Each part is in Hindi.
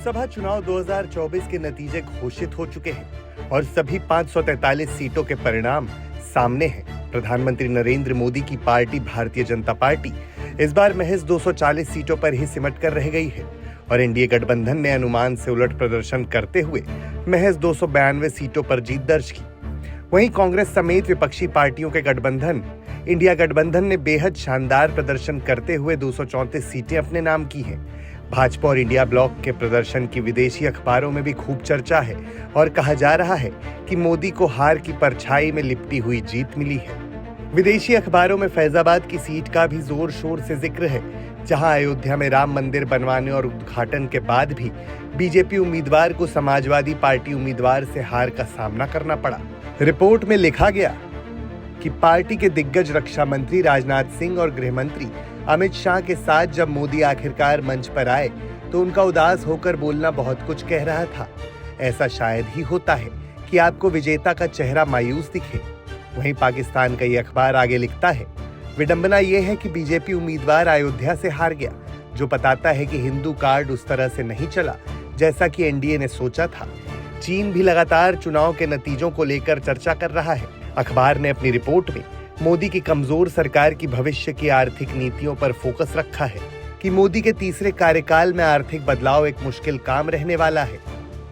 लोकसभा चुनाव 2024 के नतीजे घोषित हो चुके हैं और सभी 543 सीटों के परिणाम सामने हैं। प्रधानमंत्री नरेंद्र मोदी की पार्टी भारतीय जनता पार्टी इस बार महज 240 सीटों पर ही सिमट कर रह गई है और एनडीए गठबंधन ने अनुमान से उलट प्रदर्शन करते हुए महज 292 सीटों पर जीत दर्ज की। वहीं कांग्रेस समेत विपक्षी पार्टियों के गठबंधन इंडिया गठबंधन ने बेहद शानदार प्रदर्शन करते हुए 234 सीटें अपने नाम की हैं। भाजपा और इंडिया ब्लॉक के प्रदर्शन की विदेशी अखबारों में भी खूब चर्चा है और कहा जा रहा है कि मोदी को हार की परछाई में लिपटी हुई जीत मिली है। विदेशी अखबारों में फैजाबाद की सीट का भी जोर शोर से जिक्र है, जहां अयोध्या में राम मंदिर बनवाने और उद्घाटन के बाद भी बीजेपी उम्मीदवार को समाजवादी पार्टी उम्मीदवार से हार का सामना करना पड़ा। रिपोर्ट में लिखा गया कि पार्टी के दिग्गज रक्षा मंत्री राजनाथ सिंह और गृह मंत्री अमित शाह के साथ जब मोदी आखिरकार मंच पर आए तो उनका उदास होकर बोलना बहुत कुछ कह रहा था। ऐसा शायद ही होता है कि आपको विजेता का चेहरा मायूस दिखे। वहीं पाकिस्तान का ये अखबार आगे लिखता है, विडंबना ये है कि बीजेपी उम्मीदवार अयोध्या से हार गया, जो बताता है कि हिंदू कार्ड उस तरह से नहीं चला जैसा कि एनडीए ने सोचा था। चीन भी लगातार चुनाव के नतीजों को लेकर चर्चा कर रहा है। अखबार ने अपनी रिपोर्ट में मोदी की कमजोर सरकार की भविष्य की आर्थिक नीतियों पर फोकस रखा है कि मोदी के तीसरे कार्यकाल में आर्थिक बदलाव एक मुश्किल काम रहने वाला है।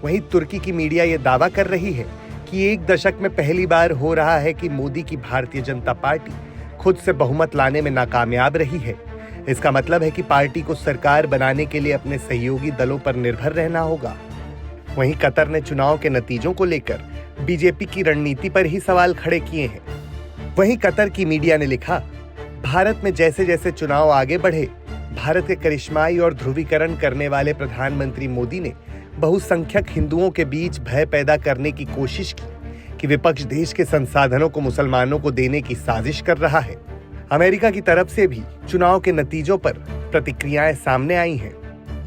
वहीं तुर्की की मीडिया ये दावा कर रही है कि एक दशक में पहली बार हो रहा है कि मोदी की भारतीय जनता पार्टी खुद से बहुमत लाने में नाकामयाब रही है। इसका मतलब है कि पार्टी को सरकार बनाने के लिए अपने सहयोगी दलों पर निर्भर रहना होगा। वहीं कतर ने चुनाव के नतीजों को लेकर बीजेपी की रणनीति पर ही सवाल खड़े किए हैं। वहीं कतर की मीडिया ने लिखा, भारत में जैसे जैसे चुनाव आगे बढ़े, भारत के करिश्माई और ध्रुवीकरण करने वाले प्रधानमंत्री मोदी ने बहुसंख्यक हिंदुओं के बीच भय पैदा करने की कोशिश की कि विपक्ष देश के संसाधनों को मुसलमानों को देने की साजिश कर रहा है। अमेरिका की तरफ से भी चुनाव के नतीजों पर प्रतिक्रियाएं सामने आई हैं।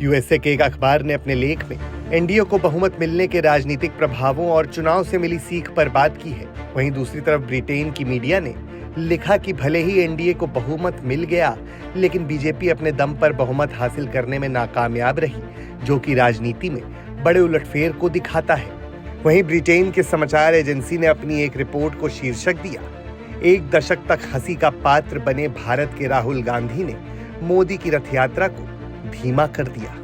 यूएसए के एक अखबार ने अपने लेख में एनडीए को बहुमत मिलने के राजनीतिक प्रभावों और चुनाव से मिली सीख पर बात की है। वहीं दूसरी तरफ ब्रिटेन की मीडिया ने लिखा कि भले ही एनडीए को बहुमत मिल गया, लेकिन बीजेपी अपने दम पर बहुमत हासिल करने में नाकामयाब रही, जो कि राजनीति में बड़े उलटफेर को दिखाता है। वहीं ब्रिटेन के समाचार एजेंसी ने अपनी एक रिपोर्ट को शीर्षक दिया, एक दशक तक हंसी का पात्र बने भारत के राहुल गांधी ने मोदी की रथ यात्रा को धीमा कर दिया।